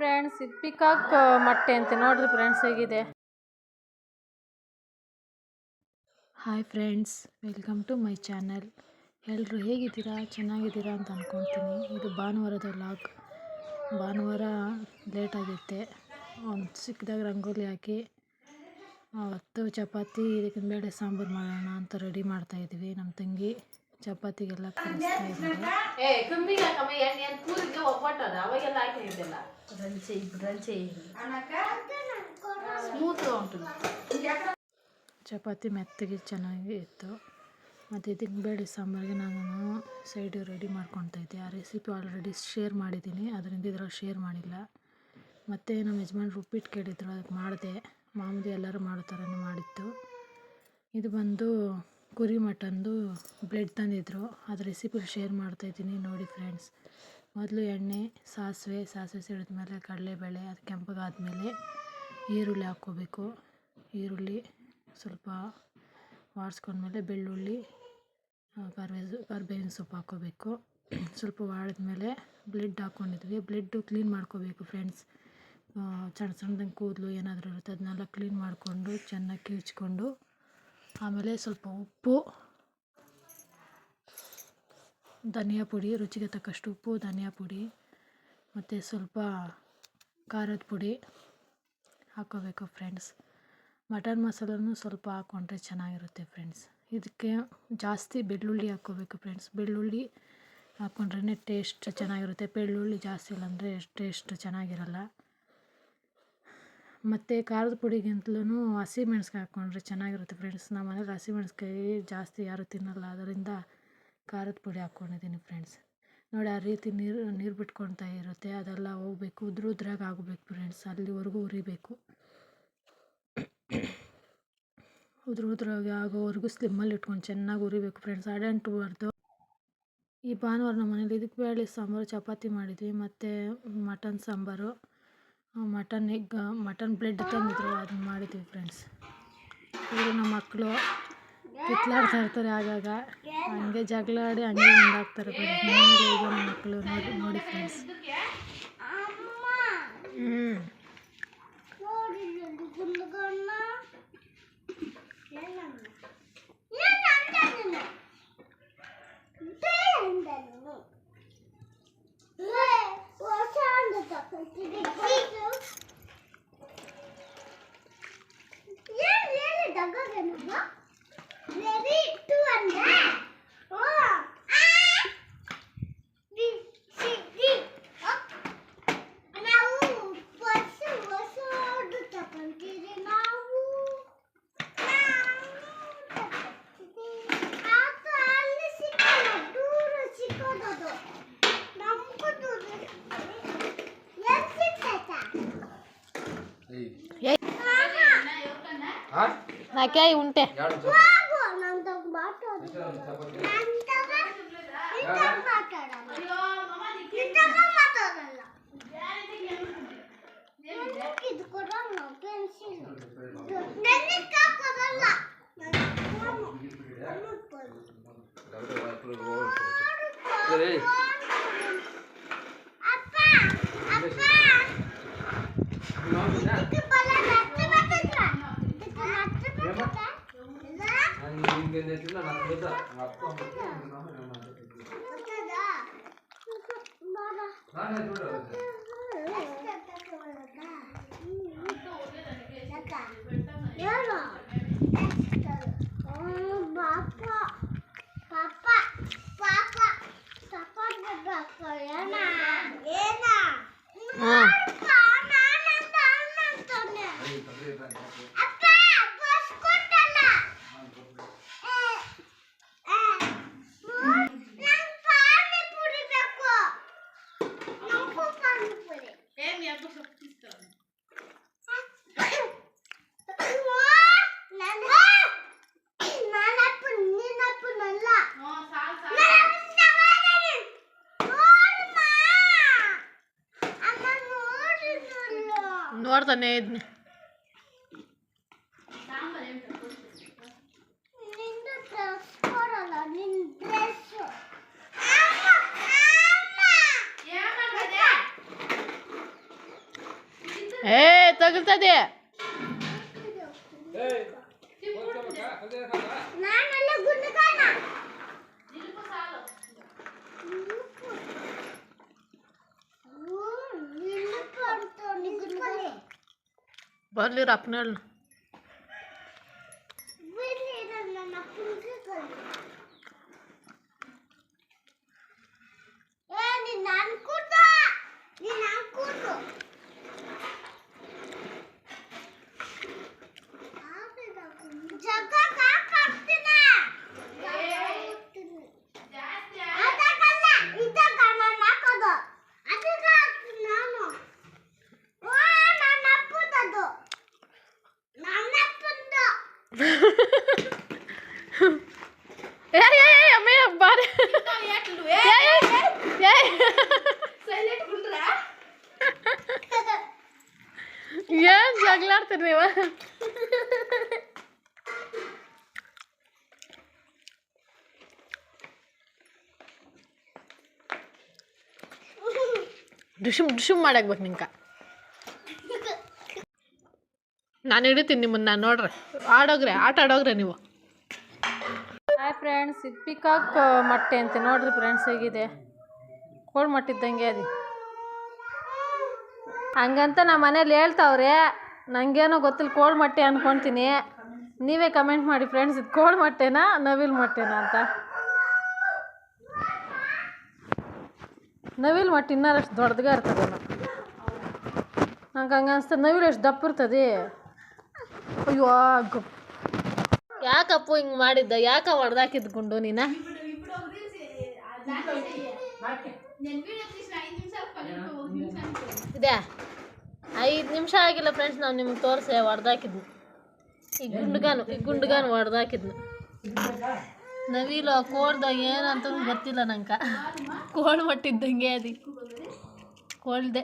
Friends, ಇದು peacock ಮೊಟ್ಟೆ ಅಂತ ನೋಡ್ರಿ ಫ್ರೆಂಡ್ಸ್ ಹೇಗಿದೆ. Hi friends, welcome to my channel. ಎಲ್ಲರೂ ಹೇಗಿದ್ದೀರಾ? ಚೆನ್ನಾಗಿದ್ದೀರಾ ಅಂತ ಅಂದ್ಕೊಳ್ತೀನಿ. ಇದು ಭಾನುವಾರದ ವ್ಲಾಗ್. ಭಾನುವಾರ ಲೇಟಾಗಿತ್ತೆ. ಒಂದು ಚಿಕ್ಕದಾಗಿ ರಂಗೋಲಿ ಹಾಕಿ ಹೊತ್ತು ಚಪಾತಿ ಇದಕ್ಕೆ ಬೇಳೆ ಸಾಂಬಾರು ಮಾಡೋಣ ಅಂತ ರೆಡಿ ಮಾಡ್ತಾಯಿದ್ವಿ. ನಮ್ಮ ತಂಗಿ ಚಪಾತಿಗೆಲ್ಲ ಕಲಿಸ್ತಾ ಇದ್ದಾರೆ. ಚಪಾತಿ ಮೆತ್ತಗೆ ಚೆನ್ನಾಗಿ ಇತ್ತು. ಮತ್ತು ಇದಕ್ಕೆ ಬೇಳೆ ಸಾಂಬಾರಿಗೆ ನಾನು ಸೈಡು ರೆಡಿ ಮಾಡ್ಕೊತಾ ಇದ್ದೆ. ಆ ರೆಸಿಪಿ ಆಲ್ರೆಡಿ ಶೇರ್ ಮಾಡಿದ್ದೀನಿ, ಅದರಿಂದ ಇದರಲ್ಲಿ ಶೇರ್ ಮಾಡಿಲ್ಲ. ಮತ್ತು ನಮ್ಮ ಯಜಮಾನ್ರು ಉಪ್ಪಿಟ್ಟು ಕೇಳಿದ್ರು, ಅದಕ್ಕೆ ಮಾಡಿದೆ. ಮಾಮೂಲಿ ಎಲ್ಲರೂ ಮಾಡೋ ಥರನೇ ಮಾಡಿತ್ತು. ಇದು ಬಂದು ಕುರಿ ಮಟನ್ದು ಬ್ರೆಡ್ ತಂದಿದ್ರು, ಅದು ರೆಸಿಪಿ ಶೇರ್ ಮಾಡ್ತಾಯಿದ್ದೀನಿ ನೋಡಿ ಫ್ರೆಂಡ್ಸ್. ಮೊದಲು ಎಣ್ಣೆ, ಸಾಸಿವೆ ಸಿಡಿದ್ಮೇಲೆ ಕಡಲೆಬೇಳೆ, ಅದು ಕೆಂಪಗಾದ್ಮೇಲೆ ಈರುಳ್ಳಿ ಹಾಕ್ಕೋಬೇಕು. ಈರುಳ್ಳಿ ಸ್ವಲ್ಪ ಬಾಡಿಸ್ಕೊಂಡ್ಮೇಲೆ ಬೆಳ್ಳುಳ್ಳಿ, ಕರಿಬೇವಿನ ಸೊಪ್ಪು ಹಾಕ್ಕೋಬೇಕು. ಸ್ವಲ್ಪ ಬಾಡಿದ್ಮೇಲೆ ಬ್ಲೆಡ್ ಹಾಕ್ಕೊಂಡಿದ್ವಿ. ಬ್ಲೆಡ್ಡು ಕ್ಲೀನ್ ಮಾಡ್ಕೋಬೇಕು ಫ್ರೆಂಡ್ಸ್. ಸಣ್ಣದಂಗೆ ಕೂದಲು ಏನಾದರೂ ಇರುತ್ತೆ ಅದನ್ನೆಲ್ಲ ಕ್ಲೀನ್ ಮಾಡಿಕೊಂಡು ಚೆನ್ನಾಗಿ ಕಿವುಚ್ಕೊಂಡು, ಆಮೇಲೆ ಸ್ವಲ್ಪ ಉಪ್ಪು, ಧನಿಯಾ ಪುಡಿ, ರುಚಿಗೆ ತಕ್ಕಷ್ಟು ಉಪ್ಪು, ಧನಿಯಾ ಪುಡಿ ಮತ್ತು ಸ್ವಲ್ಪ ಖಾರದ ಪುಡಿ ಹಾಕ್ಕೋಬೇಕು ಫ್ರೆಂಡ್ಸ್. ಮಟನ್ ಮಸಾಲನೂ ಸ್ವಲ್ಪ ಹಾಕ್ಕೊಂಡ್ರೆ ಚೆನ್ನಾಗಿರುತ್ತೆ ಫ್ರೆಂಡ್ಸ್. ಇದಕ್ಕೆ ಜಾಸ್ತಿ ಬೆಳ್ಳುಳ್ಳಿ ಹಾಕ್ಕೋಬೇಕು ಫ್ರೆಂಡ್ಸ್. ಬೆಳ್ಳುಳ್ಳಿ ಹಾಕ್ಕೊಂಡ್ರೆ ಟೇಸ್ಟ್ ಚೆನ್ನಾಗಿರುತ್ತೆ. ಬೆಳ್ಳುಳ್ಳಿ ಜಾಸ್ತಿ ಇಲ್ಲಾಂದರೆ ಟೇಸ್ಟ್ ಚೆನ್ನಾಗಿರಲ್ಲ. ಮತ್ತು ಖಾರದ ಪುಡಿಗಿಂತಲೂ ಹಸಿಮೆಣ್ಸ್ಕಾಯಿ ಹಾಕ್ಕೊಂಡ್ರೆ ಚೆನ್ನಾಗಿರುತ್ತೆ ಫ್ರೆಂಡ್ಸ್. ನಮ್ಮ ಮನೇಲಿ ಹಸಿಮೆಣ್ಸ್ಕಾಯಿ ಜಾಸ್ತಿ ಯಾರೂ ತಿನ್ನಲ್ಲ, ಅದರಿಂದ ಖಾರದ ಪುಡಿ ಹಾಕ್ಕೊಂಡಿದ್ದೀನಿ ಫ್ರೆಂಡ್ಸ್. ನೋಡಿ, ಆ ರೀತಿ ನೀರು ಬಿಟ್ಕೊಳ್ತಾ ಇರುತ್ತೆ, ಅದೆಲ್ಲ ಹೋಗ್ಬೇಕು. ಉದ್ರಾಗಿ ಆಗಬೇಕು ಫ್ರೆಂಡ್ಸ್, ಅಲ್ಲಿವರೆಗೂ ಉರಿಬೇಕು. ಉದ್ರಾಗಿ ಆಗೋವರೆಗೂ ಸ್ಲಿಮ್ಮಲ್ಲಿ ಇಟ್ಕೊಂಡು ಚೆನ್ನಾಗಿ ಉರಿಬೇಕು ಫ್ರೆಂಡ್ಸ್, ಅಡಂಟಬಾರ್ದು. ಈ ಭಾನುವಾರ ನಮ್ಮ ಮನೇಲಿ ಇದಕ್ಕೆ ಬೇಳೆ ಸಾಂಬಾರು, ಚಪಾತಿ ಮಾಡಿದ್ವಿ ಮತ್ತು ಮಟನ್ ಸಾಂಬಾರು, ಮಟನ್ ಬ್ಲೆಡ್ ತಂದಿದ್ರು, ಅದನ್ನ ಮಾಡಿದ್ವಿ ಫ್ರೆಂಡ್ಸ್. ಇವರು ನಮ್ಮ ಮಕ್ಕಳು ಕಿತ್ಲಾಡ್ತಾ ಇರ್ತಾರೆ, ಆಗಾಗ ಹಂಗೆ ಜಗಳ ಆಡಿ ಹಂಗೆ ಮುಂದಾಗ್ತಾರೆ ಫ್ರೆಂಡ್ಸ್. ಈಗ ನಮ್ಮ ಮಕ್ಕಳು ನೋಡಿ ಫ್ರೆಂಡ್ಸ್. నాకే ఉంటే ನೋಡ್ತಾನೆ ಇದ್ನಿ. ಏ ತಗುಲ್ತದೆ. ಬರ್ಲಿ ಅಪ್ಪನ ಅಮ್ಮಯ್ಯ ಬಾರಿ ಏನ್ ಜಗಳಾಡ್ತೀರಿ ನೀವು? ಡುಶುಮ್ ಮಾಡಾಕ್ಬೇಕು ನಿಂಕ. ನಾನು ಹಿಡಿತೀನಿ ನಿಮ್ಮನ್ನು. ನಾನು ನೋಡ್ರಿ ಆಟ ಆಡೋಗ್ರೆ ನೀವು. ಹಾಯ್ ಫ್ರೆಂಡ್ಸ್, ಇದು ಪಿಕಾಕ್ ಮೊಟ್ಟೆ ಅಂತ ನೋಡ್ರಿ ಫ್ರೆಂಡ್ಸ್, ಹೇಗಿದೆ ಕೋಳಿ ಮೊಟ್ಟಿದ್ದಂಗೆ ಅದು. ಹಂಗಂತ ನಮ್ಮ ಮನೇಲಿ ಹೇಳ್ತಾವ್ರೆ, ನನಗೇನೋ ಗೊತ್ತಿಲ್ಲ, ಕೋಳಿ ಮೊಟ್ಟೆ ಅಂದ್ಕೊತೀನಿ. ನೀವೇ ಕಮೆಂಟ್ ಮಾಡಿ ಫ್ರೆಂಡ್ಸ್, ಇದು ಕೋಳಿ ಮೊಟ್ಟೆನಾ ನವಿಲು ಮೊಟ್ಟೆನಾ ಅಂತ. ನವಿಲು ಮೊಟ್ಟೆ ಇನ್ನಷ್ಟು ದೊಡ್ಡಗೆ ಇರ್ತದೆ. ನಂಗೆ ಹಂಗೆ ಅನಿಸ್ತದೆ, ನವಿಲು ಎಷ್ಟು ದಪ್ಪ ಇರ್ತದೆ. ಅಯ್ಯೋ ಯಾಕಪ್ಪು ಹಿಂಗೆ ಮಾಡಿದ್ದ? ಯಾಕೆ ಹೊಡೆದಾಕಿದ್ದು ಗುಂಡು ನೀನ? ಇದೆ 5 ನಿಮಿಷ ಆಗಿಲ್ಲ ಫ್ರೆಂಡ್ಸ್, ನಾವು ನಿಮ್ಗೆ ತೋರಿಸಿ ಹೊಡೆದಾಕಿದ್ನು. ಈ ಗುಂಡ್ಗಾನು ಹೊಡೆದಾಕಿದ್ನು. ನವಿಲು ಕೋಳ್ದಾಗ ಏನಂತ ಗೊತ್ತಿಲ್ಲ ನಂಗೆ. ಕೋಳಿ ಮಟ್ಟಿದ್ದಂಗೆ ಅದು ಕೋಳ್ದೆ.